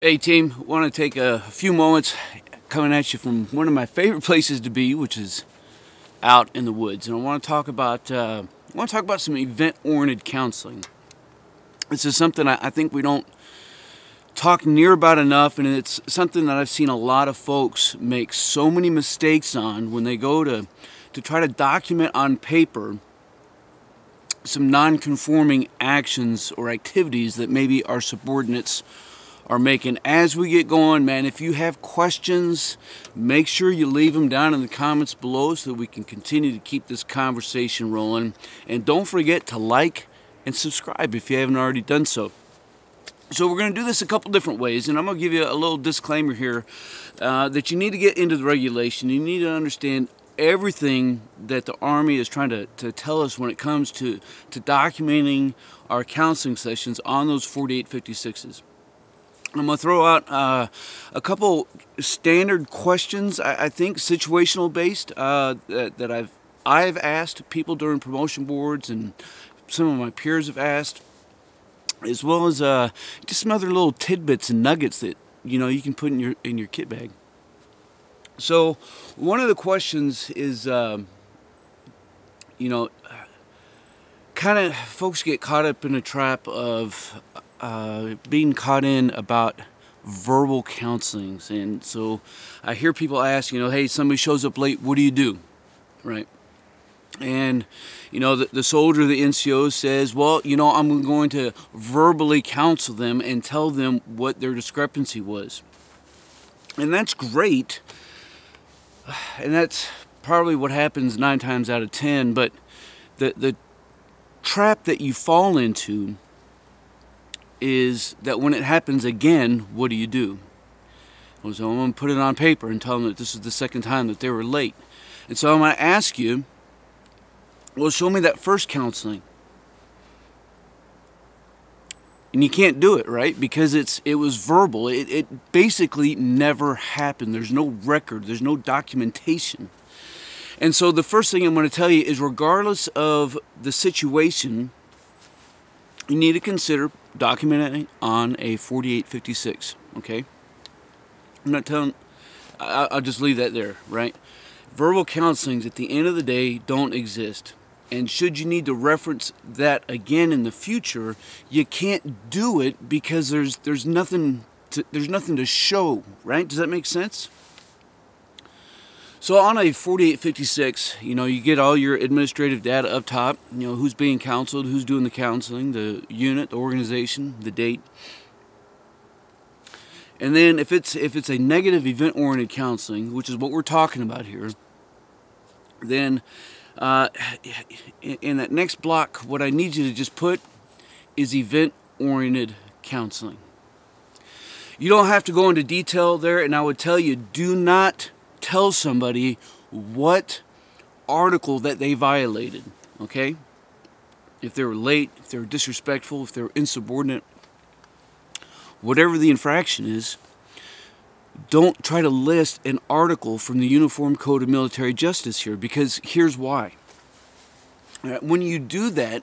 Hey team, want to take a few moments coming at you from one of my favorite places to be, which is out in the woods, and I want to talk about some event-oriented counseling. This is something I think we don't talk near about enough, and it's something that I've seen a lot of folks make so many mistakes on when they go to try to document on paper some non-conforming actions or activities that maybe our subordinates are making. As we get going, man, if you have questions, make sure you leave them down in the comments below so that we can continue to keep this conversation rolling. And don't forget to like and subscribe if you haven't already done so. So we're going to do this a couple different ways, and I'm going to give you a little disclaimer here that you need to get into the regulation. You need to understand everything that the Army is trying to tell us when it comes to documenting our counseling sessions on those 4856s. I'm going to throw out a couple standard questions, I think situational based, that I've asked people during promotion boards, and some of my peers have asked, as well as just some other little tidbits and nuggets that you can put in your kit bag. So one of the questions is, kind of folks get caught up in a trap of being caught in about verbal counselings. And so I hear people ask, hey, somebody shows up late, what do you do? Right? And, the soldier, the NCO says, well, I'm going to verbally counsel them and tell them what their discrepancy was. And that's great. And that's probably what happens 9 times out of 10. But the trap that you fall into is that when it happens again, what do you do? Well, so I'm going to put it on paper and tell them that this is the second time that they were late. And so I'm going to ask you, well, show me that first counseling. And you can't do it, right? Because it was verbal. It basically never happened. There's no record. There's no documentation. And so the first thing I'm going to tell you is, regardless of the situation, you need to consider documenting on a 4856, okay? I'm not telling, I'll just leave that there, right? Verbal counselings at the end of the day don't exist. And should you need to reference that again in the future, you can't do it because there's nothing to show, right? Does that make sense? So on a 4856, you get all your administrative data up top, who's being counseled, who's doing the counseling, the unit, the organization, the date. And then if it's a negative event-oriented counseling, which is what we're talking about here, then in that next block, what I need you to just put is event-oriented counseling. You don't have to go into detail there, and I would tell you, do not tell somebody what article that they violated, okay? If they were late, if they were disrespectful, if they were insubordinate, whatever the infraction is, don't try to list an article from the Uniform Code of Military Justice here, because here's why. When you do that,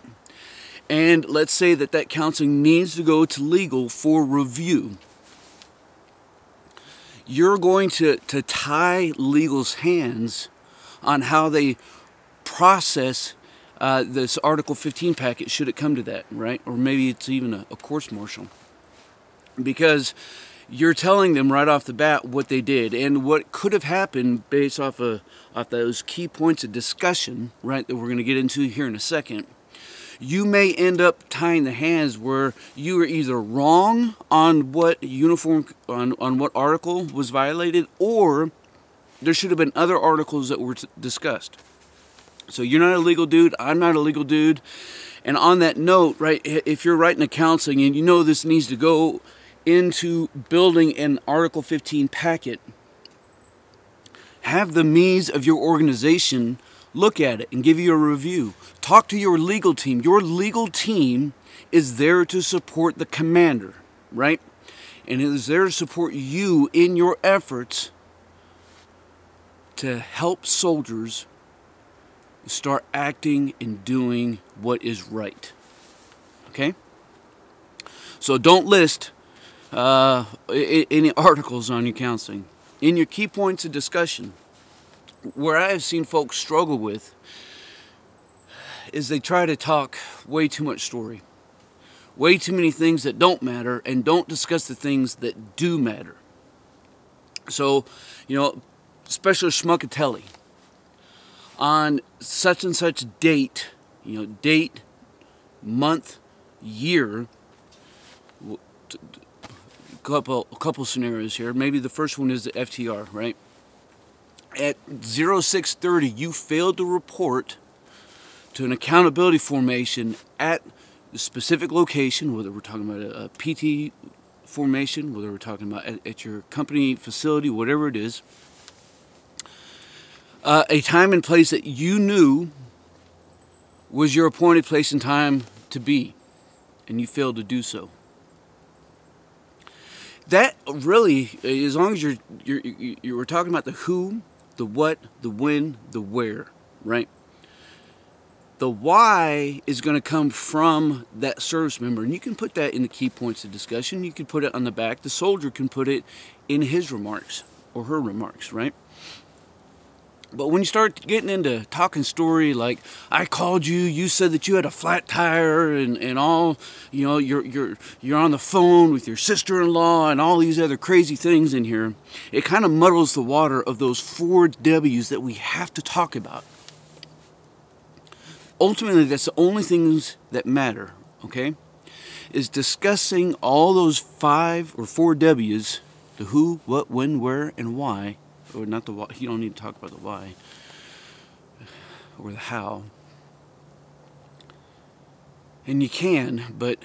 and let's say that counseling needs to go to legal for review, you're going to tie legal's hands on how they process this Article 15 packet, should it come to that, right? Or maybe it's even a course-martial. Because you're telling them right off the bat what they did and what could have happened based off those key points of discussion, right, that we're going to get into here in a second. You may end up tying the hands where you were either wrong on what on what article was violated, or there should have been other articles that were discussed. So you're not a legal dude, I'm not a legal dude. And on that note, right, if you're writing a counseling and this needs to go into building an Article 15 packet, have the means of your organization look at it and give you a review. Talk to your legal team. Your legal team is there to support the commander, right? And it is there to support you in your efforts to help soldiers start acting and doing what is right. Okay? So don't list any articles on your counseling. In your key points of discussion, where I have seen folks struggle with is they try to talk way too much story. Way too many things that don't matter, and don't discuss the things that do matter. So, Specialist Schmuckatelli, on such and such date, date, month, year, a couple scenarios here. Maybe the first one is the FTR, right? At 0630, you failed to report to an accountability formation at the specific location, whether we're talking about a PT formation, whether we're talking about at your company facility, whatever it is, a time and place that you knew was your appointed place and time to be, and you failed to do so. That really, as long as you're talking about the who, the what, the when, the where, right? The why is going to come from that service member, and you can put that in the key points of discussion. You can put it on the back. The soldier can put it in his remarks or her remarks, right? But when you start getting into talking story like, I called you, you said that you had a flat tire, and all, you're on the phone with your sister-in-law and all these other crazy things in here, it kind of muddles the water of those 4 W's that we have to talk about. Ultimately, that's the only things that matter, okay? Is discussing all those 5 or 4 W's, the who, what, when, where, and why. Or not the why, you don't need to talk about the why or the how. And you can, but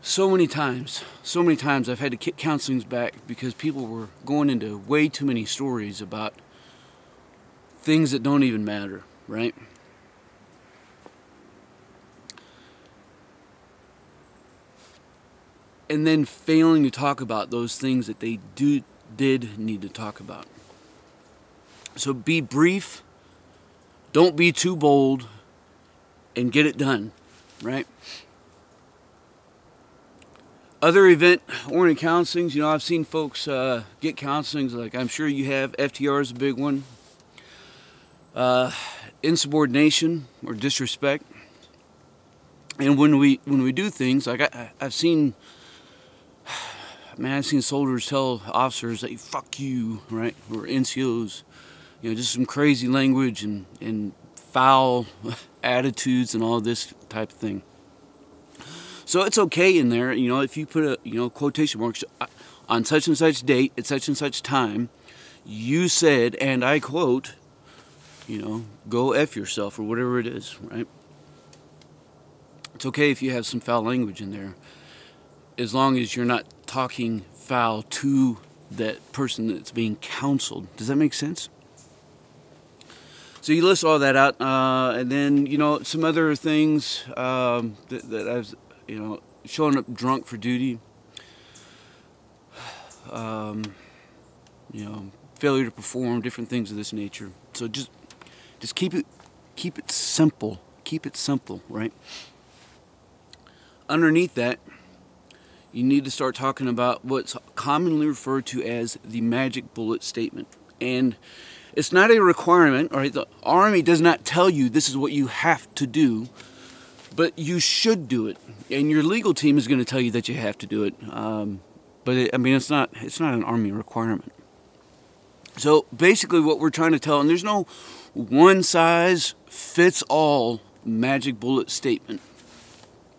so many times I've had to kick counselings back because people were going into way too many stories about things that don't even matter, right? And then failing to talk about those things that they did need to talk about. So be brief, don't be too bold, and get it done, right? Other event-oriented counselings, I've seen folks get counselings, like I'm sure you have. FTR is a big one. Insubordination or disrespect. And when we do things, like I've seen soldiers tell officers that fuck you, right? Or NCOs, just some crazy language and foul attitudes and all this type of thing. So it's okay in there, if you put a, quotation marks on such and such date at such and such time, you said, and I quote, go F yourself or whatever it is, right? It's okay if you have some foul language in there, as long as you're not talking foul to that person that's being counseled. Does that make sense? So you list all that out, and then, some other things that I've, showing up drunk for duty, failure to perform, different things of this nature. So just keep it simple. Keep it simple, right? Underneath that, you need to start talking about what's commonly referred to as the magic bullet statement. And it's not a requirement, all right? The Army does not tell you this is what you have to do, but you should do it. And your legal team is going to tell you that you have to do it. It's not an Army requirement. So basically what we're trying to tell, and there's no one size fits all magic bullet statement.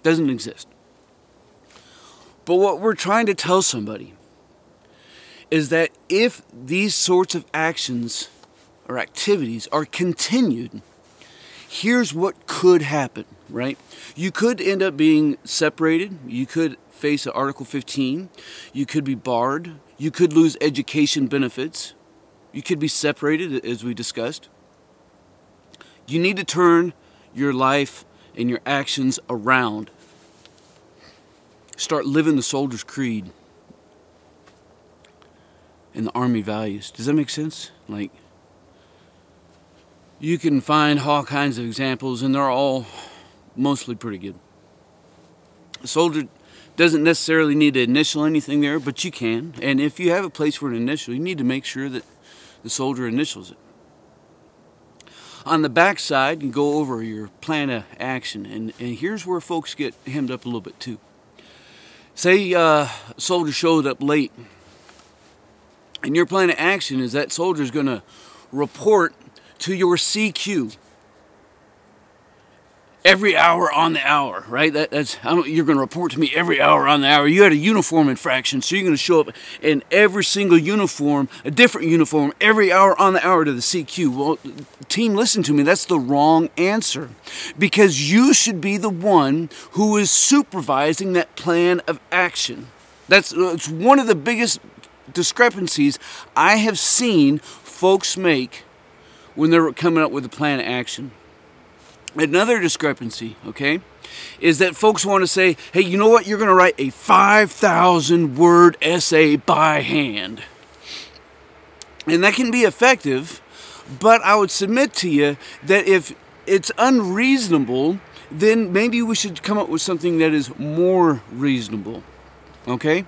Doesn't exist. But what we're trying to tell somebody is that if these sorts of actions or activities are continued, here's what could happen, right? You could end up being separated. You could face an Article 15. You could be barred. You could lose education benefits. You could be separated, as we discussed. You need to turn your life and your actions around. Start living the soldier's creed and the Army values. Does that make sense? Like, you can find all kinds of examples, and they're all mostly pretty good. A soldier Doesn't necessarily need to initial anything there, but you can. And if you have a place for an initial, you need to make sure that the soldier initials it. On the back side, you go over your plan of action, and here's where folks get hemmed up a little bit too. Say a soldier showed up late, and your plan of action is that soldier's going to report to your CQ every hour on the hour, right? You're going to report to me every hour on the hour. You had a uniform infraction, so you're going to show up in every single uniform, a different uniform, every hour on the hour to the CQ. Well, team, listen to me. That's the wrong answer, because you should be the one who is supervising that plan of action. It's one of the biggest discrepancies I have seen folks make when they're coming up with a plan of action. Another discrepancy, okay, is that folks want to say, hey, you know what, you're going to write a 5,000 word essay by hand. And that can be effective, but I would submit to you that if it's unreasonable, then maybe we should come up with something that is more reasonable, okay?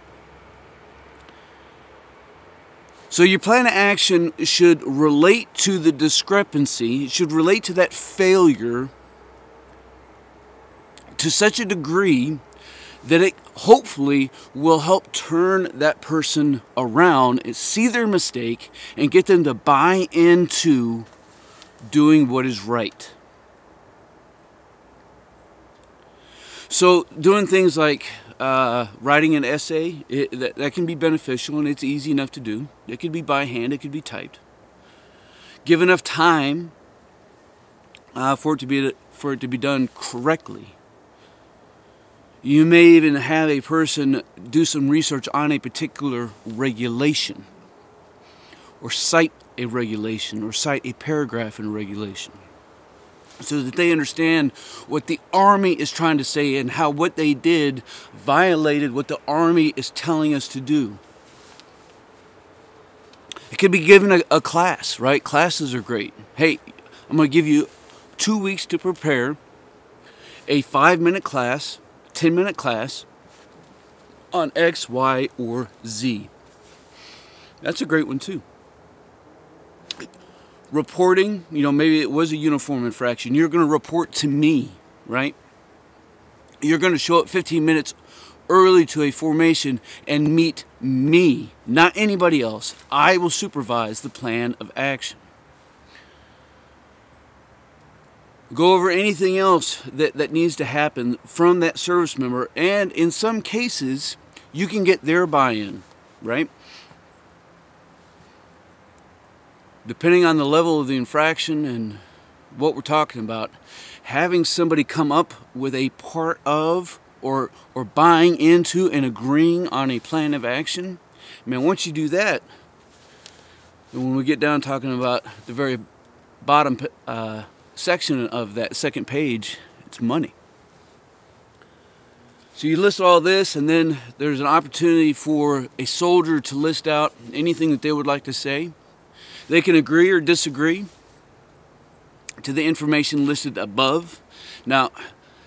So your plan of action should relate to the discrepancy, it should relate to that failure to such a degree that it hopefully will help turn that person around and see their mistake and get them to buy into doing what is right. So doing things like writing an essay, that can be beneficial, and it's easy enough to do. It could be by hand, it could be typed. Give enough time for it to be done correctly. You may even have a person do some research on a particular regulation, or cite a regulation, or cite a paragraph in a regulation, so that they understand what the Army is trying to say and how what they did violated what the Army is telling us to do. It could be given a class, right? Classes are great. Hey, I'm going to give you 2 weeks to prepare a 5-minute class, 10-minute class on X, Y, or Z. That's a great one too. Reporting, maybe it was a uniform infraction. You're going to report to me, right? You're going to show up 15 minutes early to a formation and meet me, not anybody else. I will supervise the plan of action. Go over anything else that needs to happen from that service member, and in some cases, you can get their buy-in, right? Depending on the level of the infraction and what we're talking about, having somebody come up with a part of or buying into and agreeing on a plan of action, man, once you do that, and when we get down talking about the very bottom section of that second page, it's money. So you list all this, and then there's an opportunity for a soldier to list out anything that they would like to say. They can agree or disagree to the information listed above. Now,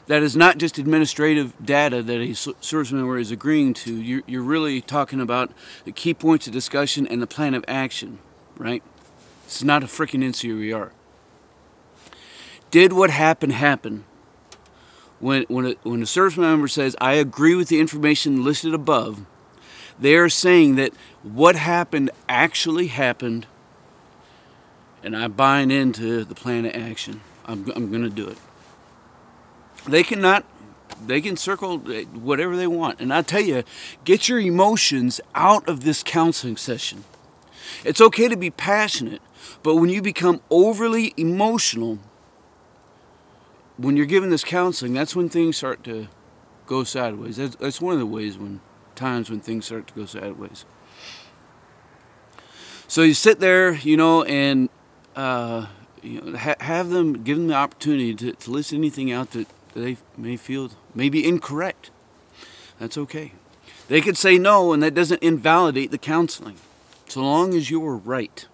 that is not just administrative data that a service member is agreeing to. You're really talking about the key points of discussion and the plan of action, right? It's not a freaking NCOER. Did what happened happen? When a service member says, I agree with the information listed above, they are saying that what happened actually happened, and I'm buying into the plan of action. I'm going to do it. They can circle whatever they want. And I tell you, get your emotions out of this counseling session. It's okay to be passionate, but when you become overly emotional, when you're giving this counseling, that's when things start to go sideways. That's one of the times when things start to go sideways. So you sit there, and have them, give them the opportunity to list anything out that they may feel may be incorrect. That's okay. They could say no, and that doesn't invalidate the counseling, so long as you're right.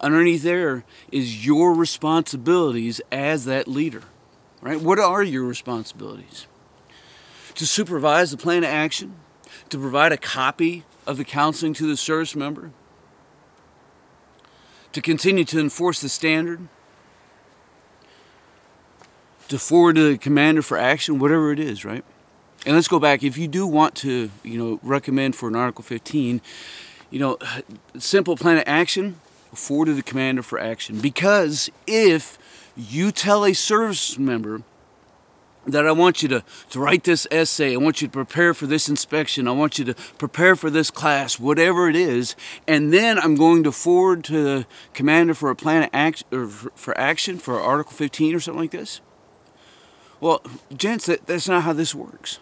Underneath there is your responsibilities as that leader, right? What are your responsibilities? To supervise the plan of action, to provide a copy of the counseling to the service member, to continue to enforce the standard, to forward to the commander for action, whatever it is, right? And let's go back. If you do want to, recommend for an Article 15, simple plan of action, forward to the commander for action. Because if you tell a service member that I want you to write this essay, I want you to prepare for this inspection, I want you to prepare for this class, whatever it is, and then I'm going to forward to the commander for a plan of action, or for action for Article 15 or something like this. Well, gents, that's not how this works.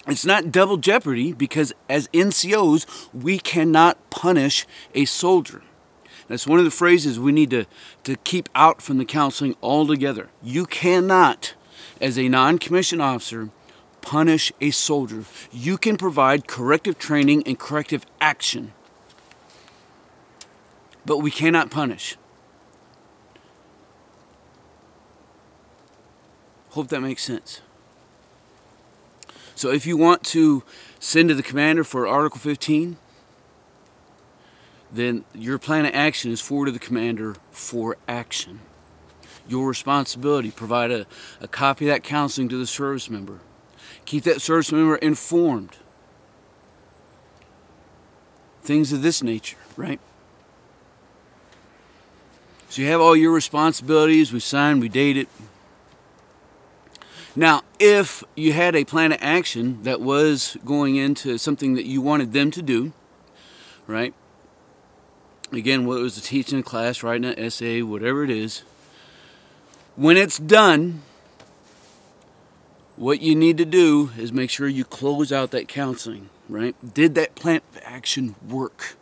It's not double jeopardy, because as NCOs, we cannot punish a soldier. That's one of the phrases we need to keep out from the counseling altogether. You cannot, as a non-commissioned officer, punish a soldier. You can provide corrective training and corrective action, but we cannot punish. Hope that makes sense. So if you want to send to the commander for Article 15, then your plan of action is forward to the commander for action. Your responsibility, provide a copy of that counseling to the service member. Keep that service member informed. Things of this nature, right? So you have all your responsibilities, we sign, we date it. Now, if you had a plan of action that was going into something that you wanted them to do, right? Again, whether it was a teaching class, writing an essay, whatever it is, when it's done, what you need to do is make sure you close out that counseling, right? Did that plan of action work?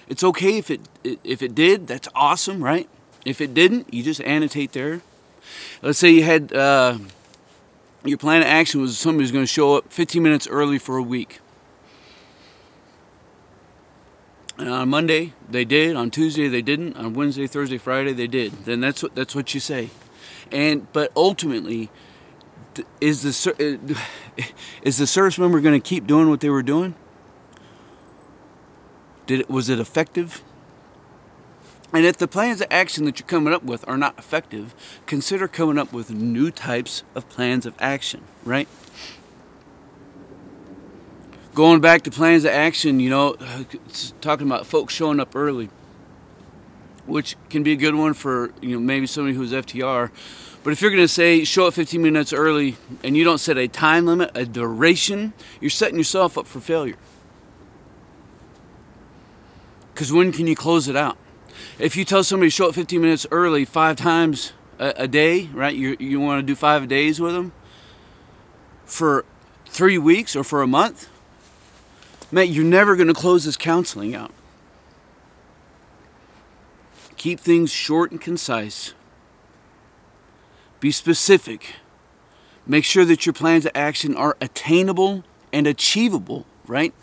It's okay if it did, that's awesome, right? If it didn't, you just annotate there. Let's say you had your plan of action was somebody's going to show up 15 minutes early for a week. And on Monday they did, on Tuesday they didn't, on Wednesday, Thursday, Friday they did. Then that's what you say. But ultimately, is the service member going to keep doing what they were doing? Was it effective? And if the plans of action that you're coming up with are not effective, consider coming up with new types of plans of action, right? Going back to plans of action, talking about folks showing up early, which can be a good one for, maybe somebody who's FTR. But if you're going to say show up 15 minutes early and you don't set a time limit, a duration, you're setting yourself up for failure. Because when can you close it out? If you tell somebody to show up 15 minutes early 5 times a day, right? You want to do 5 days with them for 3 weeks or for a month, man, you're never going to close this counseling out. Keep things short and concise. Be specific. Make sure that your plans of action are attainable and achievable, right?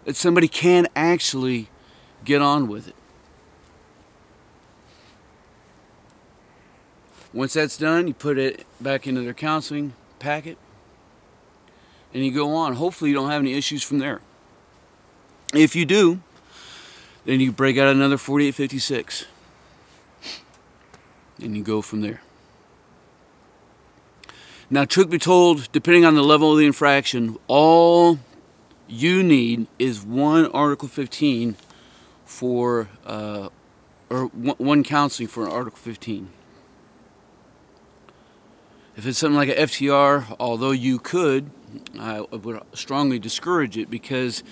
That somebody can actually get on with it. Once that's done, you put it back into their counseling packet and you go on. Hopefully you don't have any issues from there. If you do, then you break out another 4856 and you go from there. Now, truth be told, depending on the level of the infraction, all you need is one Article 15 for, or one counseling for an Article 15. If it's something like an FTR, although you could, I would strongly discourage it, because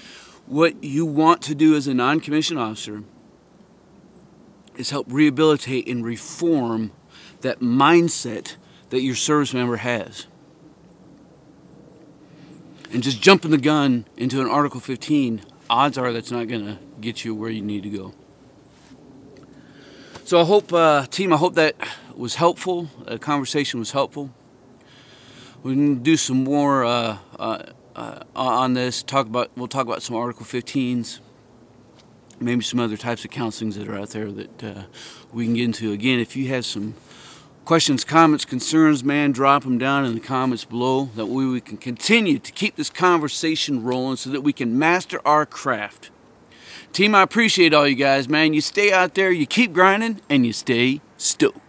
what you want to do as a non-commissioned officer is help rehabilitate and reform that mindset that your service member has. And just jumping the gun into an Article 15, odds are that's not going to get you where you need to go. So I hope, team, I hope that was helpful. The conversation was helpful. We can do some more on this. We'll talk about some Article 15s, maybe some other types of counselings that are out there that we can get into. Again, if you have some Questions, comments, concerns, man, drop them down in the comments below. That way we can continue to keep this conversation rolling so that we can master our craft. Team, I appreciate all you guys, man. You stay out there, you keep grinding, and you stay stoked.